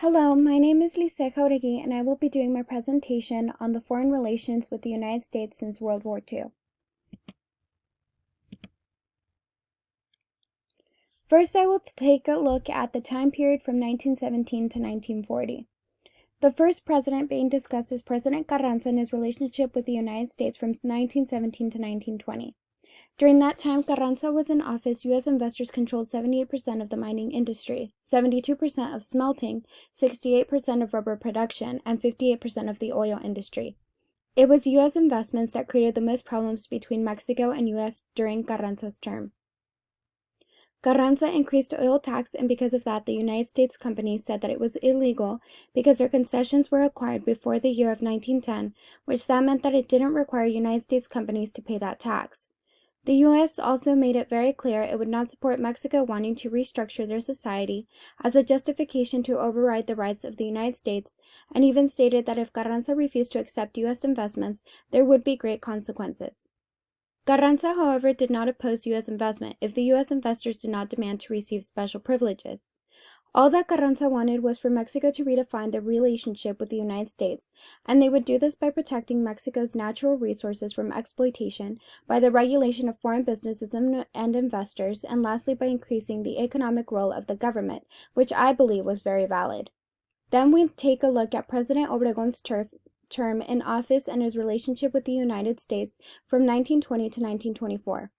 Hello, my name is Lise Jauregui, and I will be doing my presentation on the foreign relations with the United States since World War II. First, I will take a look at the time period from 1917 to 1940. The first president being discussed is President Carranza and his relationship with the United States from 1917 to 1920. During that time Carranza was in office, U.S. investors controlled 78% of the mining industry, 72% of smelting, 68% of rubber production, and 58% of the oil industry. It was U.S. investments that created the most problems between Mexico and U.S. during Carranza's term. Carranza increased oil tax, and because of that, the United States companies said that it was illegal because their concessions were acquired before the year of 1910, which that meant that it didn't require United States companies to pay that tax. The U.S. also made it very clear it would not support Mexico wanting to restructure their society as a justification to override the rights of the United States, and even stated that if Carranza refused to accept U.S. investments, there would be great consequences. Carranza, however, did not oppose U.S. investment if the U.S. investors did not demand to receive special privileges. All that Carranza wanted was for Mexico to redefine their relationship with the United States, and they would do this by protecting Mexico's natural resources from exploitation, by the regulation of foreign businesses and investors, and lastly by increasing the economic role of the government, which I believe was very valid. Then we take a look at President Obregon's term in office and his relationship with the United States from 1920 to 1924.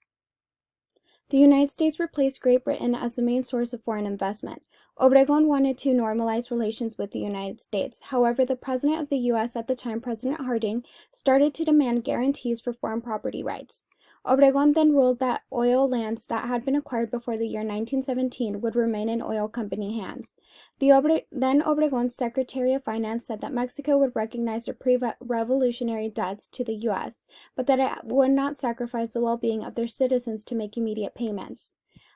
The United States replaced Great Britain as the main source of foreign investment. Obregon wanted to normalize relations with the United States. However, the president of the U.S. at the time, President Harding, started to demand guarantees for foreign property rights. Obregon then ruled that oil lands that had been acquired before the year 1917 would remain in oil company hands. Then Obregon's Secretary of Finance said that Mexico would recognize their pre-revolutionary debts to the U.S., but that it would not sacrifice the well-being of their citizens to make immediate payments.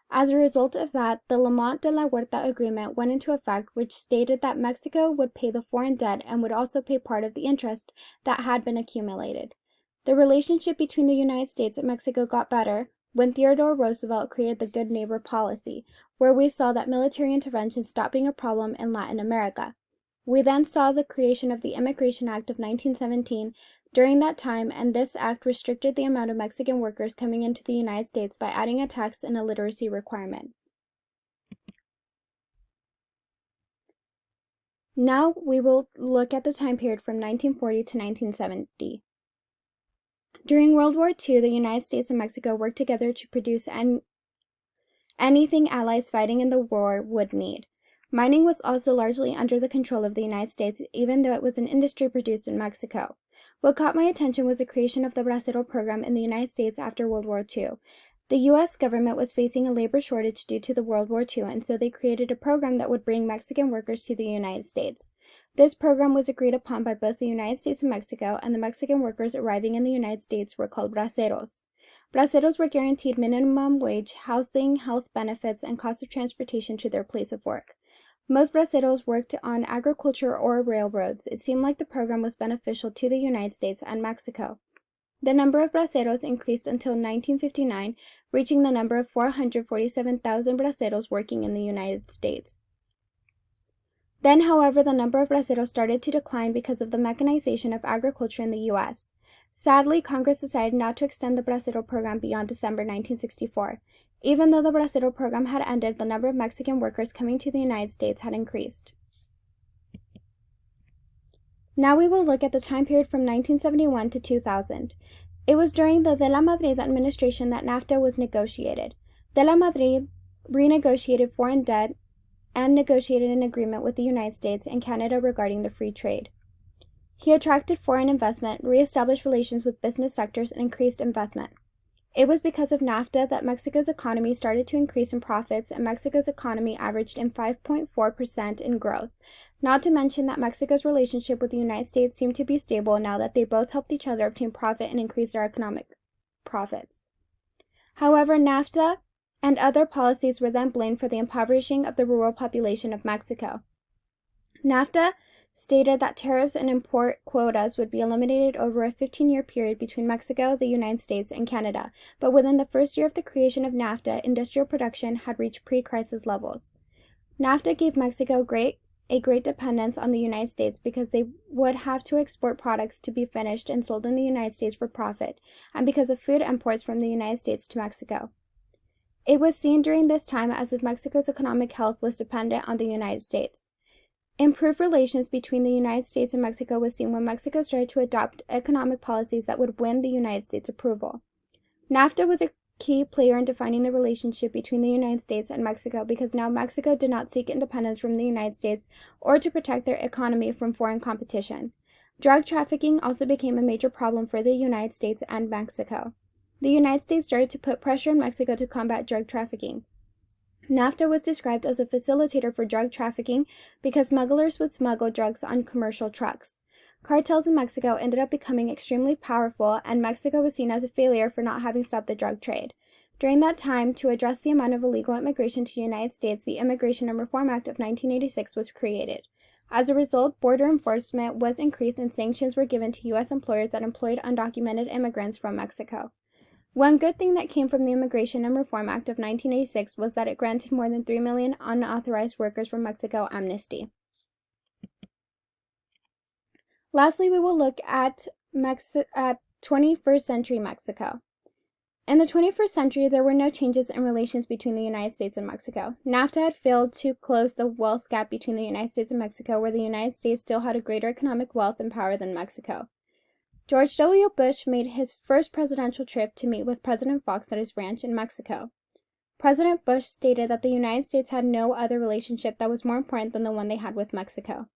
As a result of that, the Lamont de la Huerta Agreement went into effect, which stated that Mexico would pay the foreign debt and would also pay part of the interest that had been accumulated. The relationship between the United States and Mexico got better when Theodore Roosevelt created the Good Neighbor policy, where we saw that military intervention stopped being a problem in Latin America. We then saw the creation of the Immigration Act of 1917 during that time, and this act restricted the amount of Mexican workers coming into the United States by adding a tax and a literacy requirement. Now we will look at the time period from 1940 to 1970. During World War II, the United States and Mexico worked together to produce anything allies fighting in the war would need. Mining was also largely under the control of the United States, even though it was an industry produced in Mexico. What caught my attention was the creation of the Bracero program in the United States after World War II. The U.S. government was facing a labor shortage due to the World War II, and so they created a program that would bring Mexican workers to the United States. This program was agreed upon by both the United States and Mexico, and the Mexican workers arriving in the United States were called braceros. Braceros were guaranteed minimum wage, housing, health benefits, and cost of transportation to their place of work. Most braceros worked on agriculture or railroads. It seemed like the program was beneficial to the United States and Mexico. The number of braceros increased until 1959, reaching the number of 447,000 braceros working in the United States. Then, however, the number of braceros started to decline because of the mechanization of agriculture in the U.S. Sadly, Congress decided not to extend the bracero program beyond December 1964. Even though the bracero program had ended, the number of Mexican workers coming to the United States had increased. Now we will look at the time period from 1971 to 2000. It was during the De la Madrid administration that Nafta was negotiated. De la Madrid renegotiated foreign debt and negotiated an agreement with the United States and Canada regarding the free trade. He attracted foreign investment, reestablished relations with business sectors, and increased investment. It was because of Nafta that Mexico's economy started to increase in profits, and Mexico's economy averaged in 5.4% in growth. Not to mention that Mexico's relationship with the United States seemed to be stable now that they both helped each other obtain profit and increase their economic profits. However, Nafta and other policies were then blamed for the impoverishing of the rural population of Mexico. Nafta stated that tariffs and import quotas would be eliminated over a 15-year period between Mexico, the United States, and Canada, but within the first year of the creation of Nafta, industrial production had reached pre-crisis levels. Nafta gave Mexico great a great dependence on the United States because they would have to export products to be finished and sold in the United States for profit, and because of food imports from the United States to Mexico. It was seen during this time as if Mexico's economic health was dependent on the United States. Improved relations between the United States and Mexico was seen when Mexico started to adopt economic policies that would win the United States approval. Nafta was a key player in defining the relationship between the United States and Mexico because now Mexico did not seek independence from the United States or to protect their economy from foreign competition. Drug trafficking also became a major problem for the United States and Mexico. The United States started to put pressure on Mexico to combat drug trafficking. Nafta was described as a facilitator for drug trafficking because smugglers would smuggle drugs on commercial trucks. Cartels in Mexico ended up becoming extremely powerful, and Mexico was seen as a failure for not having stopped the drug trade. During that time, to address the amount of illegal immigration to the United States, the Immigration and Reform Act of 1986 was created. As a result, border enforcement was increased and sanctions were given to U.S. employers that employed undocumented immigrants from Mexico. One good thing that came from the Immigration and Reform Act of 1986 was that it granted more than 3 million unauthorized workers from Mexico amnesty. Lastly, we will look at 21st century Mexico. In the 21st century, there were no changes in relations between the United States and Mexico. NAFTA had failed to close the wealth gap between the United States and Mexico, where the United States still had a greater economic wealth and power than Mexico. George W. Bush made his first presidential trip to meet with President Fox at his ranch in Mexico. President Bush stated that the United States had no other relationship that was more important than the one they had with Mexico.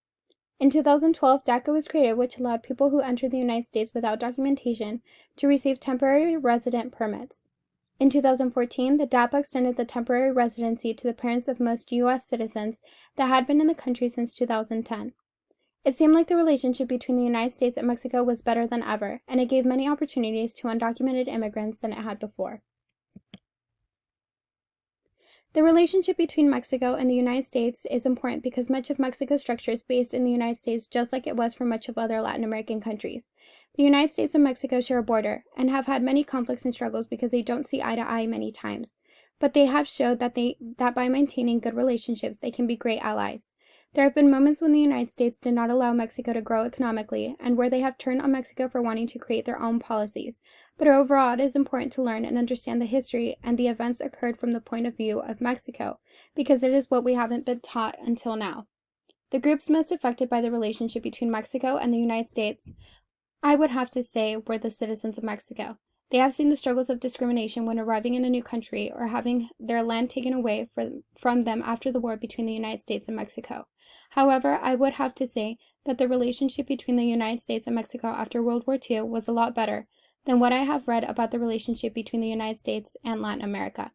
In 2012, DACA was created, which allowed people who entered the United States without documentation to receive temporary resident permits. In 2014, the DAPA extended the temporary residency to the parents of most U.S. citizens that had been in the country since 2010. It seemed like the relationship between the United States and Mexico was better than ever, and it gave many opportunities to undocumented immigrants than it had before. The relationship between Mexico and the United States is important because much of Mexico's structure is based in the United States, just like it was for much of other Latin American countries. The United States and Mexico share a border and have had many conflicts and struggles because they don't see eye to eye many times. But they have showed that by maintaining good relationships, they can be great allies. There have been moments when the United States did not allow Mexico to grow economically and where they have turned on Mexico for wanting to create their own policies. But overall, it is important to learn and understand the history and the events occurred from the point of view of Mexico, because it is what we haven't been taught until now. The groups most affected by the relationship between Mexico and the United States, I would have to say, were the citizens of Mexico. They have seen the struggles of discrimination when arriving in a new country or having their land taken away from them after the war between the United States and Mexico. However, I would have to say that the relationship between the United States and Mexico after World War II was a lot better than what I have read about the relationship between the United States and Latin America.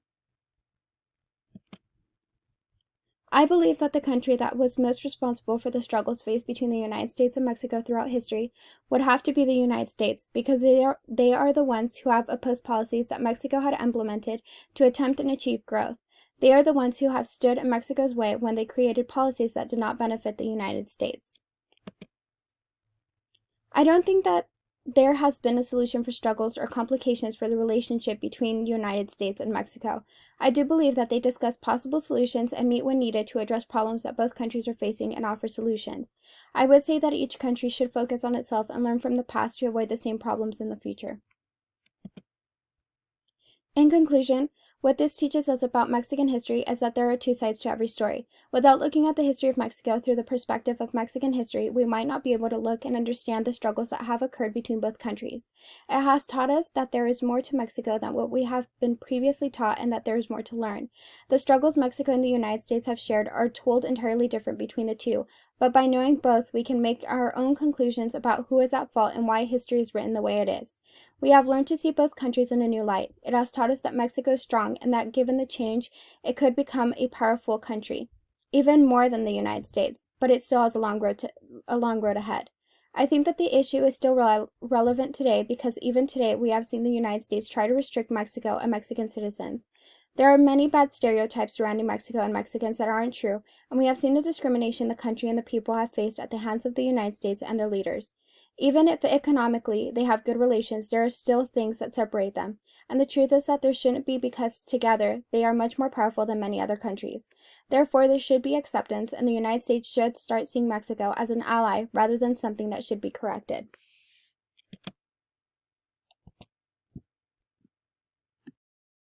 I believe that the country that was most responsible for the struggles faced between the United States and Mexico throughout history would have to be the United States, because they are the ones who have opposed policies that Mexico had implemented to attempt and achieve growth. They are the ones who have stood in Mexico's way when they created policies that did not benefit the United States. I don't think that there has been a solution for struggles or complications for the relationship between the United States and Mexico. I do believe that they discuss possible solutions and meet when needed to address problems that both countries are facing and offer solutions. I would say that each country should focus on itself and learn from the past to avoid the same problems in the future. In conclusion, what this teaches us about Mexican history is that there are two sides to every story. Without looking at the history of Mexico through the perspective of Mexican history, we might not be able to look and understand the struggles that have occurred between both countries. It has taught us that there is more to Mexico than what we have been previously taught, and that there is more to learn. The struggles Mexico and the United States have shared are told entirely different between the two, but by knowing both, we can make our own conclusions about who is at fault and why history is written the way it is. We have learned to see both countries in a new light. It has taught us that Mexico is strong and that given the change, it could become a powerful country, even more than the United States, but it still has a long road ahead. I think that the issue is still relevant today because even today we have seen the United States try to restrict Mexico and Mexican citizens. There are many bad stereotypes surrounding Mexico and Mexicans that aren't true, and we have seen the discrimination the country and the people have faced at the hands of the United States and their leaders. Even if economically they have good relations, there are still things that separate them. and the truth is that there shouldn't be because together they are much more powerful than many other countries. Therefore, there should be acceptance, and the United States should start seeing Mexico as an ally rather than something that should be corrected.